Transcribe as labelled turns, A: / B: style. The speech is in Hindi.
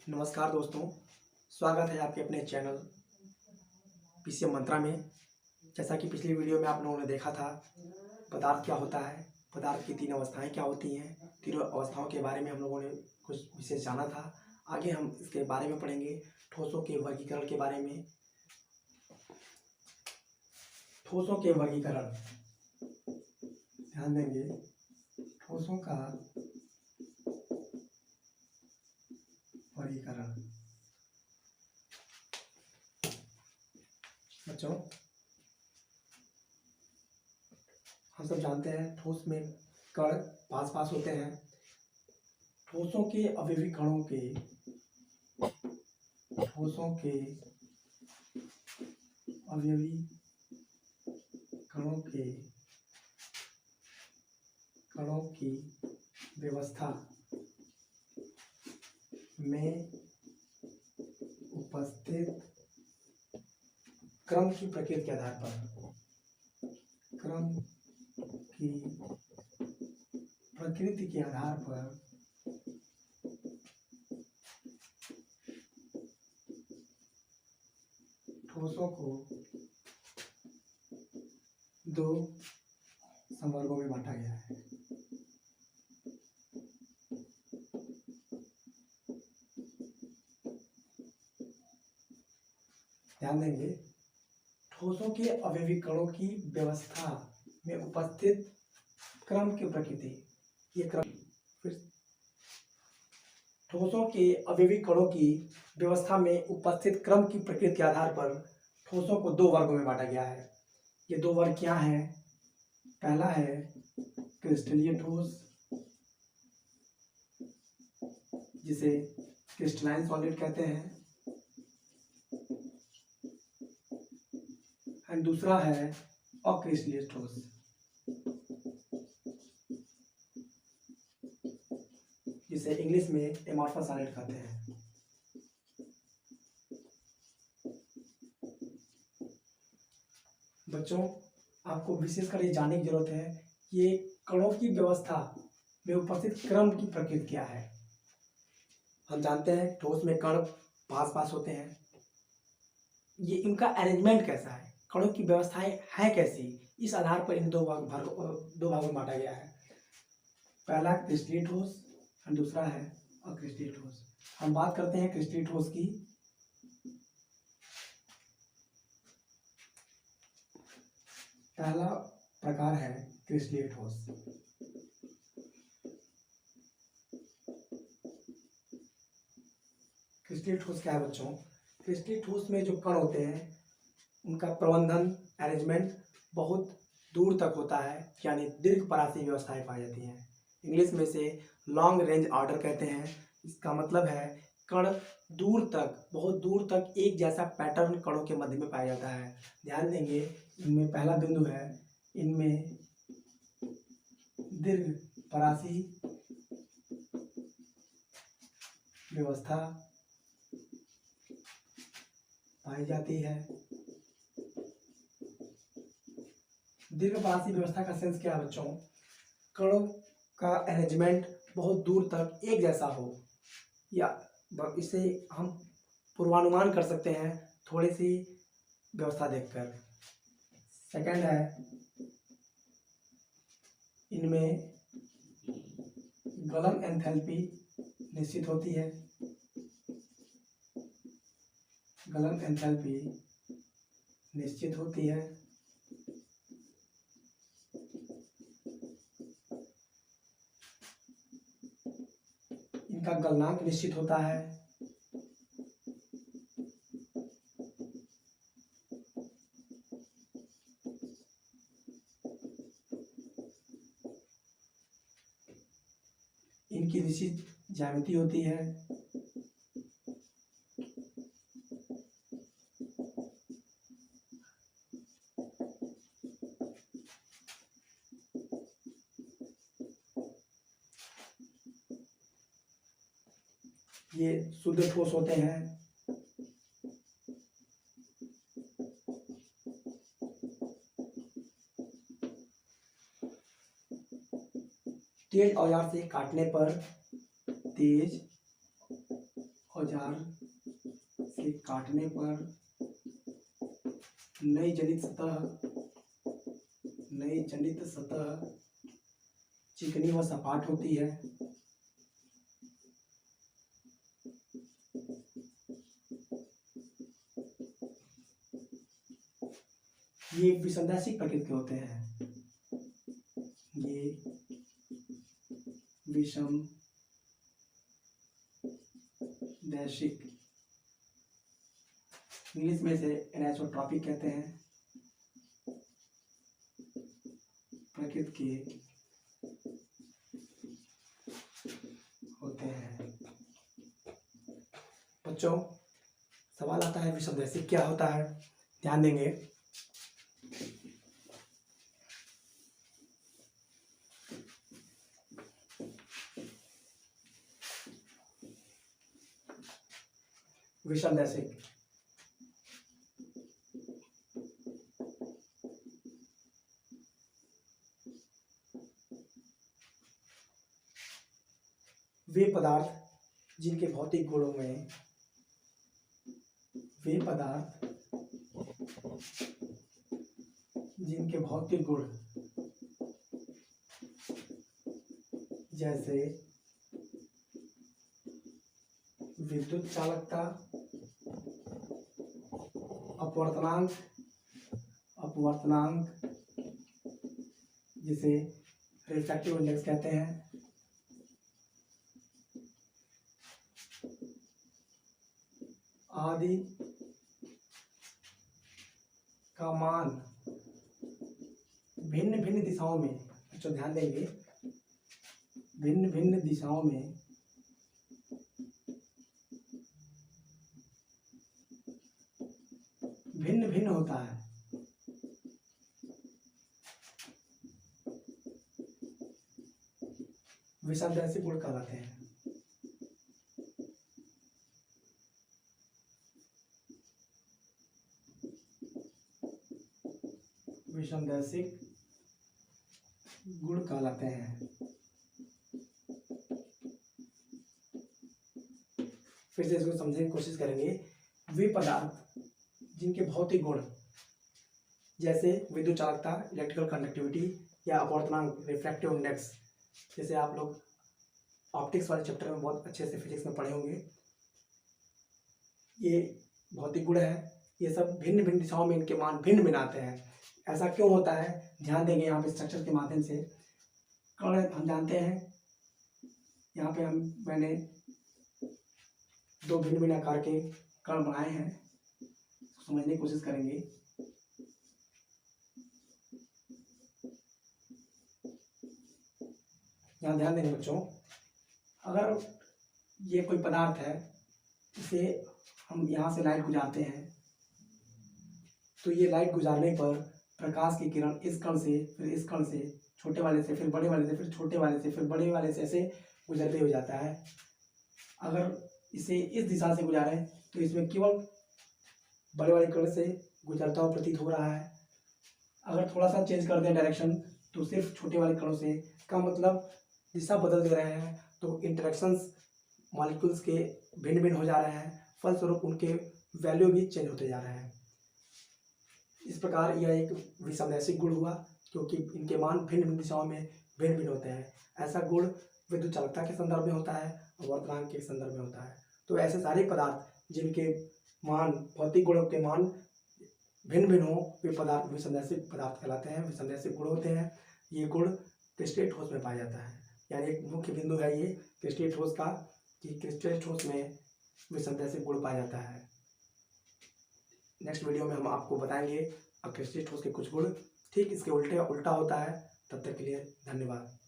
A: नमस्कार दोस्तों, स्वागत है आपके अपने चैनल पीसीएम मंत्रा में। जैसा कि पिछली वीडियो में आप लोगों ने देखा था, पदार्थ क्या होता है, पदार्थ की तीन अवस्थाएं क्या होती हैं, तीनों अवस्थाओं के बारे में हम लोगों ने कुछ विशेष जाना था। आगे हम इसके बारे में पढ़ेंगे, ठोसों के वर्गीकरण के बारे में। ठोसों के वर्गीकरण, ध्यान देंगे, ठोसों का वर्गीकरण। बच्चों, हम सब जानते हैं ठोस में कण पास पास होते हैं। ठोसों के अवयवी कणों के ठोसों के अवयवी कणों की व्यवस्था में उपस्थित क्रम की प्रकृति के आधार पर ठोसों को दो संवर्गों में बांटा गया है। ध्यान देंगे, ठोसों के अवयवी कणों की व्यवस्था में उपस्थित क्रम की प्रकृति। ये क्रम फिर ठोसों के अवयवी कणों की व्यवस्था में उपस्थित क्रम की प्रकृति के आधार पर ठोसों को दो वर्गों में बांटा गया है। ये दो वर्ग क्या हैं? पहला है क्रिस्टलीय ठोस, जिसे क्रिस्टलाइन सॉलिड कहते हैं, एंड दूसरा है अक्रिस्टलीय ठोस, जिसे इंग्लिश में एमॉर्फस सॉलिड कहते हैं। बच्चों, आपको विशेषकर ये जानने की जरूरत है कि ये कणों की व्यवस्था में उपस्थित क्रम की प्रकृति क्या है। हम जानते हैं ठोस में कण पास पास होते हैं। ये इनका अरेंजमेंट कैसा है, कणों की व्यवस्थाएं है कैसी, इस आधार पर इन दो भागों में बांटा गया है। पहला क्रिस्टलीय ठोस और दूसरा है अक्रिस्टलीय ठोस। हम बात करते हैं क्रिस्टलीय ठोस की। पहला प्रकार है क्रिस्टलीय ठोस। क्रिस्टलीय ठोस क्या है बच्चों? क्रिस्टलीय ठोस में जो कण होते हैं उनका प्रबंधन, अरेंजमेंट बहुत दूर तक होता है, यानी दीर्घ परासी व्यवस्थाएं पाई जाती हैं। इंग्लिश में से लॉन्ग रेंज ऑर्डर कहते हैं। इसका मतलब है कण दूर तक, बहुत दूर तक एक जैसा पैटर्न कणों के मध्य में पाया जाता है। ध्यान देंगे, इनमें पहला बिंदु है, इनमें दीर्घ परासी व्यवस्था पाई जाती है। दीर्घ परासी व्यवस्था का सेंस क्या है बच्चों? कणों का अरेंजमेंट बहुत दूर तक एक जैसा हो, या इसे हम पूर्वानुमान कर सकते हैं थोड़ी सी व्यवस्था देखकर। सेकंड है, इनमें गलन एंथैल्पी निश्चित होती है। गलन एंथैल्पी निश्चित होती है। इनका गलनांक निश्चित होता है। इनकी निश्चित ज्यामिति होती है। ये शुद्ध ठोस होते हैं। तेज औजार से काटने पर तेज औजार से काटने पर नई जनित सतह चिकनी व सपाट होती है। ये विसंदैशिक प्रकृति के होते हैं। ये विषमदैशिक, इंग्लिश में इसे एनिसोट्रॉपिक कहते हैं, प्रकृति के होते हैं। बच्चों, सवाल आता है विषमदैशिक क्या होता है, ध्यान देंगे। विषमदैशिक वे पदार्थ जिनके भौतिक गुणों में जिनके भौतिक गुण जैसे विद्युत चालकता, अपवर्तनांक जिसे रिफ्रैक्टिव इंडेक्स कहते हैं, आदि का मान भिन्न भिन्न दिशाओं में, अच्छा ध्यान देंगे, भिन्न भिन्न दिशाओं में भिन्न भिन्न होता है। विषमदैशिक गुण कहलाते हैं। विषमदैशिक गुण कहलाते हैं। फिर से इसको समझने की कोशिश करेंगे। वे पदार्थ जिनके भौतिक गुण जैसे विद्युत चालकता, इलेक्ट्रिकल कंडक्टिविटी या अपवर्तनांक, रिफ्रैक्टिव इंडेक्स, जैसे आप लोग ऑप्टिक्स वाले चैप्टर में बहुत अच्छे से फिजिक्स में पढ़े होंगे, ये भौतिक गुण है। ये सब भिन्न भिन्न दिशाओं में इनके मान भिन्न भिन्न आते हैं। ऐसा क्यों होता है, ध्यान देंगे। यहाँ पे स्ट्रक्चर के माध्यम से कण हम जानते हैं। यहाँ पे मैंने दो भिन्न भिन्न आकार के कण बनाए हैं, समझने की कोशिश करेंगे। यहाँ ध्यान देंगे बच्चों, अगर ये कोई पदार्थ है, इसे हम यहाँ से लाइट गुजारते हैं, तो ये लाइट गुजारने पर प्रकाश की किरण इस कण से, फिर इस कण से, छोटे वाले से, फिर बड़े वाले से, फिर छोटे वाले से, फिर बड़े वाले से, ऐसे गुजरते हो जाता है। अगर इसे इस दिशा से गुजारें तो इसमें केवल बड़े वाले कण से गुजरता हुआ प्रतीत हो रहा है। अगर थोड़ा सा चेंज कर दें डायरेक्शन तो सिर्फ छोटे वाले कणों से, इसका मतलब दिशा बदल दे रहे हैं, तो इंटरेक्शंस मॉलिक्यूल्स के भिन्न भिन्न हो जा रहे हैं, फलस्वरूप उनके वैल्यू भी चेंज होते जा रहे हैं। इस प्रकार यह एक विषमदैशिक गुण हुआ, क्योंकि इनके मान भिन्न भिन्न दिशाओं में भिन्न भिन्न होते हैं। ऐसा गुण विद्युत चालकता के संदर्भ में होता है और वर्तमान के संदर्भ में होता है। तो ऐसे सारे पदार्थ जिनके मान, भौतिक गुणों के मान भिन्न भिन्न हो, वे पदार्थ विषमदैशिक पदार्थ कहलाते हैं, विषमदैशिक गुण होते हैं। ये गुण क्रिस्टलीय ठोस में पाया जाता है। यानी एक मुख्य बिंदु है ये क्रिस्टलीय ठोस का, कि क्रिस्टलीय ठोस में विषमदैशिक गुण पाया जाता है। नेक्स्ट वीडियो में हम आपको बताएंगे क्रिस्टलीय ठोस के कुछ गुण, ठीक इसके उल्टा होता है। तब तक के लिए धन्यवाद।